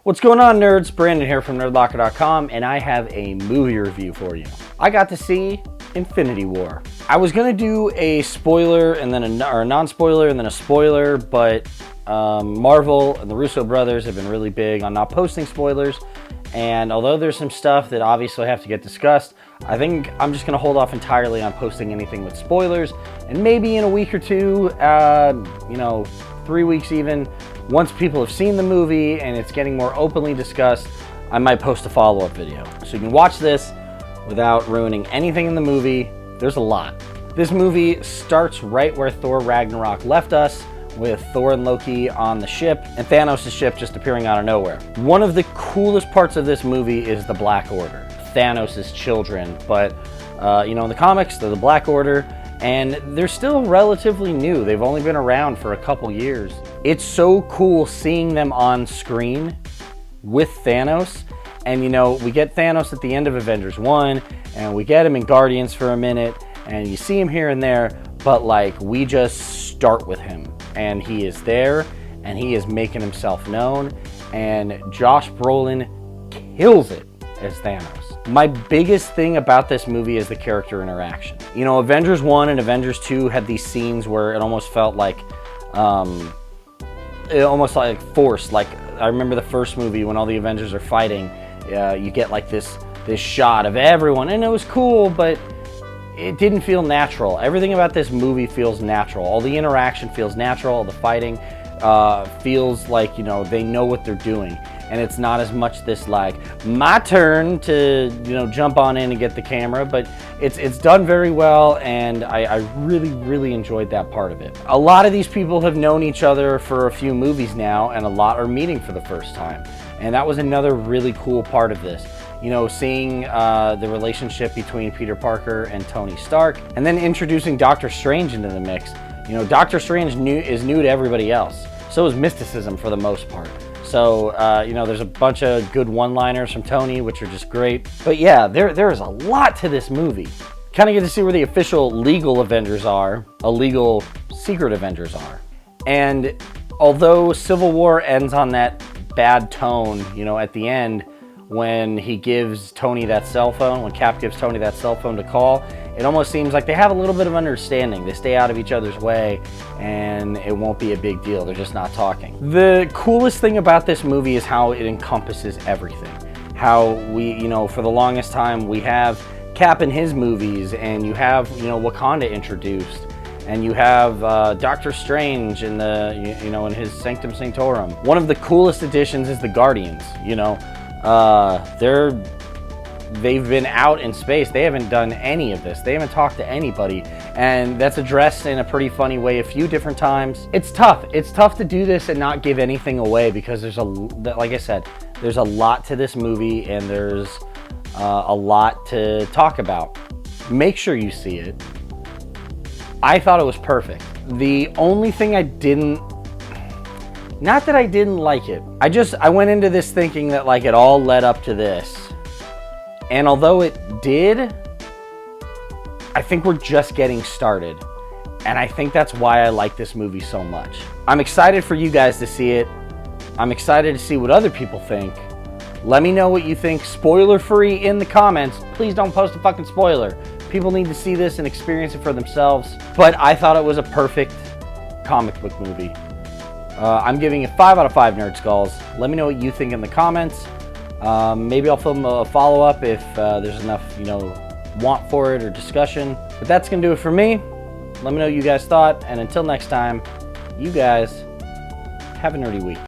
What's going on, nerds? Brandon here from Nerdlocker.com, and I have a movie review for you. I got to see Infinity War. I was gonna do a spoiler and then a non-spoiler and then a spoiler, but Marvel and the Russo brothers have been really big on not posting spoilers. And although there's some stuff that obviously have to get discussed, I think I'm just gonna hold off entirely on posting anything with spoilers. And maybe in a week or two, 3 weeks even, once people have seen the movie and it's getting more openly discussed, I might post a follow-up video. So you can watch this without ruining anything in the movie. There's a lot. This movie starts right where Thor Ragnarok left us, with Thor and Loki on the ship and Thanos' ship just appearing out of nowhere. One of the coolest parts of this movie is the Black Order, Thanos' children, but in the comics, they're the Black Order, and they're still relatively new. They've only been around for a couple years. It's so cool seeing them on screen with Thanos, and we get Thanos at the end of Avengers 1, and we get him in Guardians for a minute, and you see him here and there, but we just start with him. And he is there, and he is making himself known, and Josh Brolin kills it as Thanos. My biggest thing about this movie is the character interaction. Avengers 1 and Avengers 2 had these scenes where it almost felt like, forced. Like, I remember the first movie when all the Avengers are fighting, you get this shot of everyone, and it was cool, but it didn't feel natural. Everything about this movie feels natural. All the interaction feels natural. All the fighting feels like, they know what they're doing. And it's not as much this my turn to, jump on in and get the camera, but it's done very well, and I really, really enjoyed that part of it. A lot of these people have known each other for a few movies now, and a lot are meeting for the first time. And that was another really cool part of this. Seeing the relationship between Peter Parker and Tony Stark, and then introducing Doctor Strange into the mix. Doctor Strange is new to everybody else. So is mysticism for the most part. So, there's a bunch of good one-liners from Tony, which are just great. But yeah, there is a lot to this movie. Kind of get to see where the official legal Avengers are, illegal secret Avengers are. And although Civil War ends on that bad tone, at the end, when he gives Tony that cell phone, when Cap gives Tony that cell phone to call, it almost seems like they have a little bit of understanding. They stay out of each other's way, and it won't be a big deal. They're just not talking. The coolest thing about this movie is how it encompasses everything. How we, for the longest time, we have Cap in his movies, and you have, Wakanda introduced, and you have Doctor Strange in in his Sanctum Sanctorum. One of the coolest additions is the Guardians. They've been out in space. They haven't done any of this. They haven't talked to anybody, and that's addressed in a pretty funny way a few different times. It's tough. It's tough to do this and not give anything away, because like I said, there's a lot to this movie, and there's a lot to talk about. Make sure you see it. I thought it was perfect. The only thing I didn't, not that I didn't like it, I went into this thinking that it all led up to this. And although it did, I think we're just getting started. And I think that's why I like this movie so much. I'm excited for you guys to see it. I'm excited to see what other people think. Let me know what you think, spoiler-free, in the comments. Please don't post a fucking spoiler. People need to see this and experience it for themselves. But I thought it was a perfect comic book movie. I'm giving it 5 out of 5 Nerd Skulls. Let me know what you think in the comments. Maybe I'll film a follow-up if there's enough, want for it or discussion. But that's going to do it for me. Let me know what you guys thought. And until next time, you guys have a nerdy week.